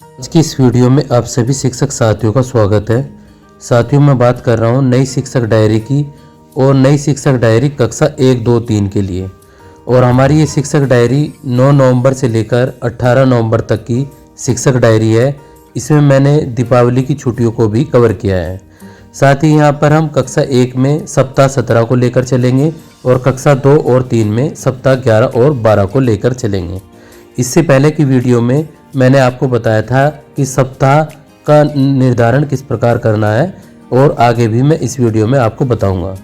आज की इस वीडियो में आप सभी शिक्षक साथियों का स्वागत है। साथियों, मैं बात कर रहा हूँ नई शिक्षक डायरी की और नई शिक्षक डायरी कक्षा 1, 2, 3 के लिए। और हमारी ये शिक्षक डायरी 9 नवंबर से लेकर 18 नवंबर तक की शिक्षक डायरी है। इसमें मैंने दीपावली की छुट्टियों को भी कवर किया है। साथ ही यहाँ पर हम कक्षा 1 में सप्ताह 17 को लेकर चलेंगे और कक्षा 2 और 3 में सप्ताह 11 और 12 को लेकर चलेंगे। इससे पहले की वीडियो में मैंने आपको बताया था कि सप्ताह का निर्धारण किस प्रकार करना है और आगे भी मैं इस वीडियो में आपको बताऊंगा।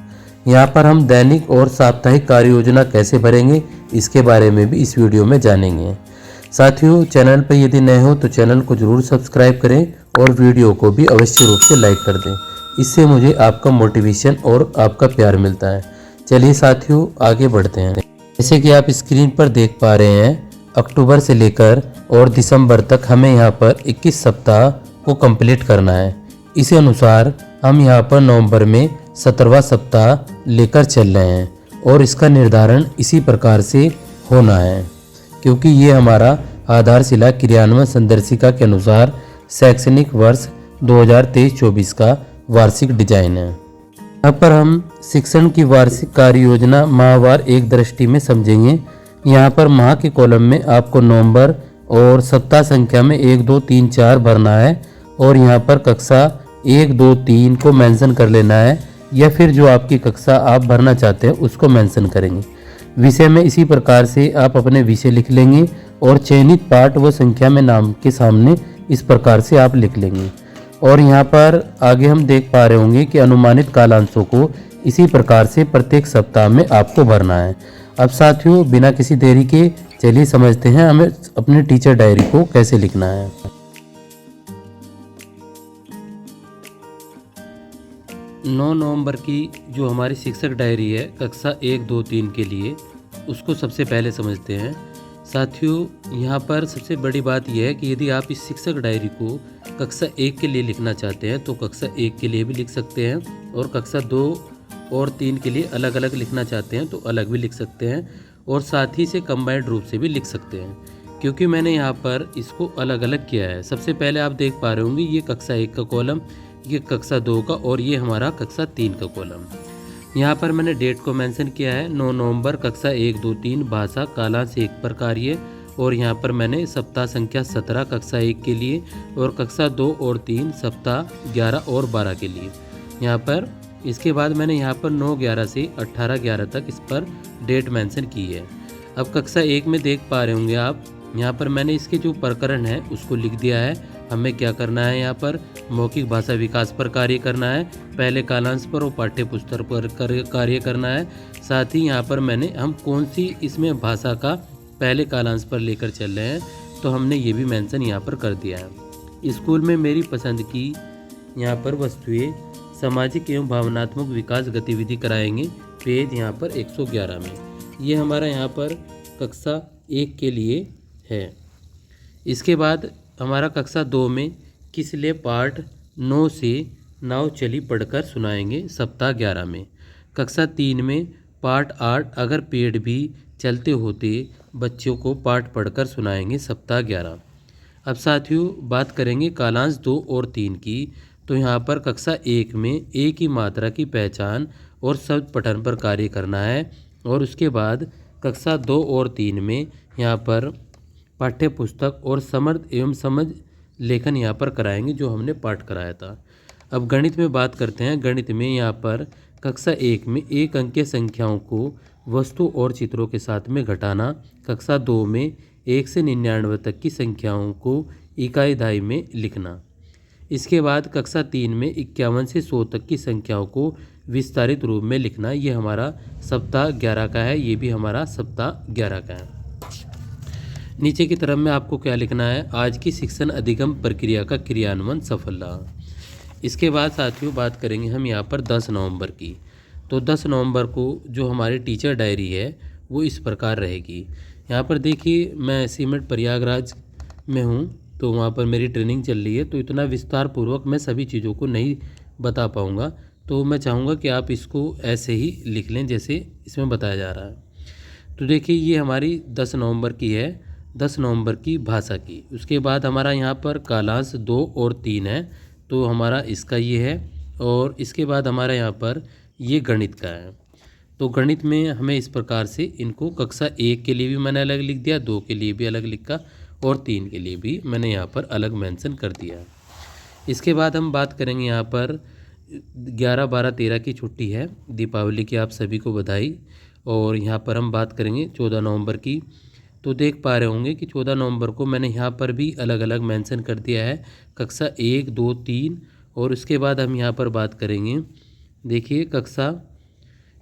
यहाँ पर हम दैनिक और साप्ताहिक कार्य योजना कैसे भरेंगे इसके बारे में भी इस वीडियो में जानेंगे। साथियों, चैनल पर यदि नए हो तो चैनल को जरूर सब्सक्राइब करें और वीडियो को भी अवश्य रूप से लाइक कर दें। इससे मुझे आपका मोटिवेशन और आपका प्यार मिलता है। चलिए साथियों, आगे बढ़ते हैं। जैसे कि आप स्क्रीन पर देख पा रहे हैं, अक्टूबर से लेकर और दिसंबर तक हमें यहाँ पर 21 सप्ताह को कंप्लीट करना है। इसी अनुसार हम यहाँ पर नवंबर में 17वां सप्ताह लेकर चल रहे हैं और इसका निर्धारण इसी प्रकार से होना है, क्योंकि ये हमारा आधारशिला क्रियान्वयन संदर्शिका के अनुसार शैक्षणिक वर्ष 2023-24 का वार्षिक डिजाइन है। यहाँ पर हम शिक्षण की वार्षिक कार्य योजना माहवार एक दृष्टि में समझेंगे। यहाँ पर माह के कॉलम में आपको नवंबर और सप्ताह संख्या में 1, 2, 3, 4 भरना है और यहाँ पर कक्षा 1, 2, 3 को मेंशन कर लेना है, या फिर जो आपकी कक्षा आप भरना चाहते हैं उसको मेंशन करेंगे। विषय में इसी प्रकार से आप अपने विषय लिख लेंगे और चयनित पाठ व संख्या में नाम के सामने इस प्रकार से आप लिख लेंगे। और यहाँ पर आगे हम देख पा रहे होंगे कि अनुमानित कालांशों को इसी प्रकार से प्रत्येक सप्ताह में आपको भरना है। अब साथियों, बिना किसी देरी के चलिए समझते हैं हमें अपनी टीचर डायरी को कैसे लिखना है। 9 नवंबर की जो हमारी शिक्षक डायरी है कक्षा 1, 2, 3 के लिए, उसको सबसे पहले समझते हैं। साथियों, यहाँ पर सबसे बड़ी बात यह है कि यदि आप इस शिक्षक डायरी को कक्षा 1 के लिए लिखना चाहते हैं तो कक्षा 1 के लिए भी लिख सकते हैं, और कक्षा 2 और 3 के लिए अलग अलग लिखना चाहते हैं तो अलग भी लिख सकते हैं, और साथ ही से कंबाइंड रूप से भी लिख सकते हैं, क्योंकि मैंने यहाँ पर इसको अलग अलग किया है। सबसे पहले आप देख पा रहे होंगे ये कक्षा 1 का कॉलम, ये कक्षा 2 का और ये हमारा कक्षा 3 का कॉलम। यहाँ पर मैंने डेट को मेंशन किया है 9 नवंबर कक्षा 1, 2, 3 भाषा कालांश 1 पर कार्य, और यहाँ पर मैंने सप्ताह संख्या 17 कक्षा 1 के लिए और कक्षा 2 और 3 सप्ताह 11 और 12 के लिए यहाँ पर। इसके बाद मैंने यहाँ पर 9/11 से 18/11 तक इस पर डेट मेंशन की है। अब कक्षा 1 में देख पा रहे होंगे आप, यहाँ पर मैंने इसके जो प्रकरण है उसको लिख दिया है। हमें क्या करना है, यहाँ पर मौखिक भाषा विकास पर कार्य करना है, पहले कालांश पर और पाठ्य पुस्तक पर कार्य करना है। साथ ही यहाँ पर हम कौन सी इसमें भाषा का पहले कालांश पर लेकर चल रहे हैं तो हमने ये भी मेंशन यहाँ पर कर दिया है। स्कूल में मेरी पसंद की यहाँ पर वस्तुएं सामाजिक एवं भावनात्मक विकास गतिविधि कराएंगे, पेज यहाँ पर 111 में। ये हमारा यहाँ पर कक्षा 1 के लिए है। इसके बाद हमारा कक्षा 2 में किस लिए पाठ 9 से नाव चली पढ़कर सुनाएंगे सप्ताह 11 में। कक्षा 3 में पाठ 8 अगर पेड़ भी चलते होते बच्चों को पाठ पढ़कर सुनाएंगे सप्ताह 11। अब साथियों, बात करेंगे कालांश 2 और 3 की। तो यहाँ पर कक्षा 1 में एक ही मात्रा की पहचान और शब्द पठन पर कार्य करना है, और उसके बाद कक्षा 2 और 3 में यहाँ पर पाठ्य पुस्तक और समर्थ एवं समझ लेखन यहाँ पर कराएंगे जो हमने पाठ कराया था। अब गणित में बात करते हैं। गणित में यहाँ पर कक्षा 1 में एक अंकीय संख्याओं को वस्तु और चित्रों के साथ में घटाना, कक्षा 2 में 1 से 99 तक की संख्याओं को इकाई दहाई में लिखना। इसके बाद कक्षा 3 में 51 से 100 तक की संख्याओं को विस्तारित रूप में लिखना। ये हमारा सप्ताह 11 का है, ये भी हमारा सप्ताह 11 का है। नीचे की तरफ में आपको क्या लिखना है, आज की शिक्षण अधिगम प्रक्रिया का क्रियान्वयन सफल रहा। इसके बाद साथियों बात करेंगे हम यहाँ पर 10 नवंबर की। तो 10 नवंबर को जो हमारी टीचर डायरी है वो इस प्रकार रहेगी। यहाँ पर देखिए, मैं सीमेंट प्रयागराज में हूँ तो वहाँ पर मेरी ट्रेनिंग चल रही है, तो इतना विस्तार पूर्वक मैं सभी चीज़ों को नहीं बता पाऊँगा, तो मैं चाहूँगा कि आप इसको ऐसे ही लिख लें जैसे इसमें बताया जा रहा है। तो देखिए, ये हमारी 10 नवंबर की है। 10 नवंबर की भाषा की। उसके बाद हमारा यहाँ पर कालांश 2 और 3 है, तो हमारा इसका ये है। और इसके बाद हमारा यहाँ पर ये गणित का है। तो गणित में हमें इस प्रकार से इनको कक्षा 1 के लिए भी मैंने अलग लिख दिया, 2 के लिए भी अलग लिखा और 3 के लिए भी मैंने यहाँ पर अलग मेंशन कर दिया। इसके बाद हम बात करेंगे यहाँ पर 11, 12, 13 की छुट्टी है, दीपावली की आप सभी को बधाई। और यहाँ पर हम बात करेंगे 14 नवंबर की। तो देख पा रहे होंगे कि 14 नवंबर को मैंने यहाँ पर भी अलग अलग मेंशन कर दिया है, कक्षा 1, 2, 3। और उसके बाद हम यहाँ पर बात करेंगे, देखिए कक्षा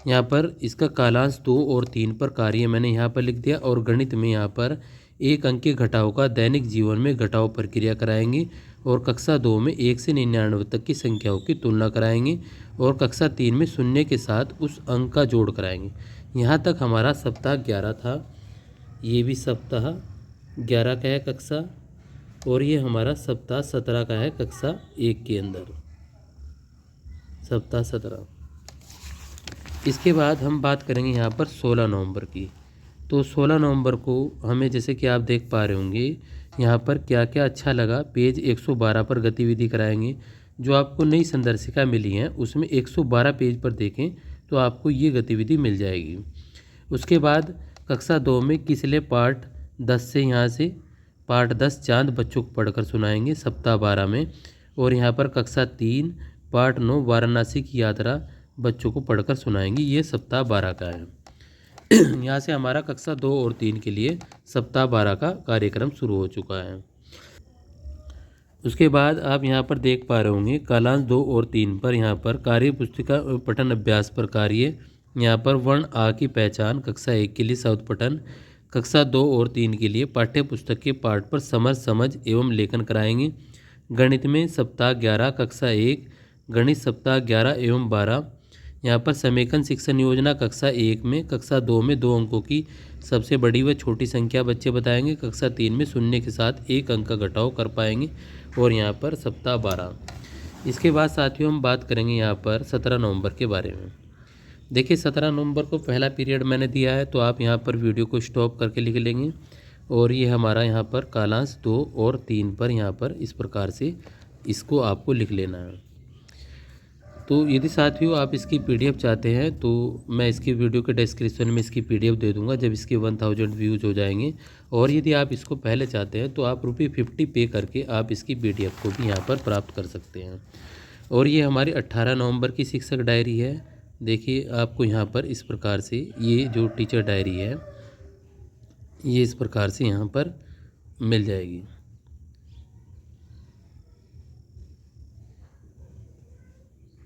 यहाँ पर इसका कालांश 2 और 3 पर कार्य मैंने यहाँ पर लिख दिया। और गणित में यहाँ पर 1 अंक के घटाव का दैनिक जीवन में घटाव प्रक्रिया कराएंगे। और कक्षा 2 में 1 से 99 तक की संख्याओं की तुलना कराएंगे। और कक्षा 3 में शून्य के साथ उस अंक का जोड़ कराएंगे। यहाँ तक हमारा सप्ताह 11 था। ये भी सप्ताह 11 का है कक्षा, और ये हमारा सप्ताह 17 का है कक्षा 1 के अंदर, सप्ताह 17। इसके बाद हम बात करेंगे यहाँ पर 16 नवंबर की। तो 16 नवंबर को हमें, जैसे कि आप देख पा रहे होंगे यहाँ पर क्या क्या अच्छा लगा, पेज 112 पर गतिविधि कराएंगे। जो आपको नई संदर्शिका मिली है उसमें 112 पेज पर देखें तो आपको ये गतिविधि मिल जाएगी। उसके बाद कक्षा 2 में किसले पार्ट 10 से, यहाँ से पार्ट 10 चांद बच्चों को पढ़कर सुनाएंगे सप्ताह 12 में। और यहाँ पर कक्षा 3 पार्ट 9 वाराणसी की यात्रा बच्चों को पढ़कर सुनाएंगे, ये सप्ताह 12 का है। यहाँ से हमारा कक्षा 2 और 3 के लिए सप्ताह 12 का कार्यक्रम शुरू हो चुका है। उसके बाद आप यहाँ पर देख पा रहे होंगे कालांश 2 और 3 पर यहाँ पर कार्य पुस्तिका पठन अभ्यास पर कार्य। यहाँ पर वर्ण आ की पहचान कक्षा 1 के लिए शब्द पठन, कक्षा 2 और 3 के लिए पाठ्य पुस्तक के पाठ पर समझ एवं लेखन कराएंगे। गणित में सप्ताह 11 कक्षा 1, गणित सप्ताह 11 एवं 12। यहाँ पर समेकन शिक्षण योजना कक्षा 1 में, कक्षा 2 में 2 अंकों की सबसे बड़ी व छोटी संख्या बच्चे बताएंगे, कक्षा 3 में शून्य के साथ 1 अंक का घटाव कर पाएंगे। और यहाँ पर सप्ताह 12। इसके बाद साथियों हम बात करेंगे यहाँ पर 17 नवंबर के बारे में। देखिए 17 नवंबर को पहला पीरियड मैंने दिया है, तो आप यहाँ पर वीडियो को स्टॉप करके लिख लेंगे। और ये हमारा यहाँ पर कालांश 2 और 3 पर यहाँ पर इस प्रकार से इसको आपको लिख लेना है। तो यदि साथियों आप इसकी पीडीएफ चाहते हैं तो मैं इसकी वीडियो के डिस्क्रिप्शन में इसकी पीडीएफ दे दूंगा जब इसके 1000 व्यूज़ हो जाएंगे। और यदि आप इसको पहले चाहते हैं तो आप ₹50 पे करके आप इसकी पीडीएफ को भी यहाँ पर प्राप्त कर सकते हैं। और ये हमारी 18 नवंबर की शिक्षक डायरी है। देखिए आपको यहाँ पर इस प्रकार से ये जो टीचर डायरी है ये इस प्रकार से यहाँ पर मिल जाएगी।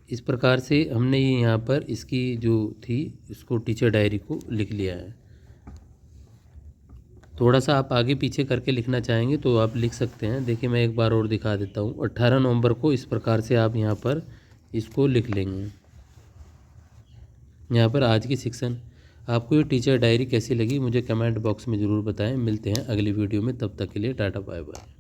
इस प्रकार से हमने ये यहाँ पर इसकी जो थी इसको टीचर डायरी को लिख लिया है। थोड़ा सा आप आगे पीछे करके लिखना चाहेंगे तो आप लिख सकते हैं। देखिए मैं एक बार और दिखा देता हूँ। 18 नवंबर को इस प्रकार से आप यहाँ पर इसको लिख लेंगे। यहाँ पर आज की शिक्षण। आपको ये टीचर डायरी कैसी लगी मुझे कमेंट बॉक्स में ज़रूर बताएं। मिलते हैं अगली वीडियो में, तब तक के लिए टाटा बाय बाय।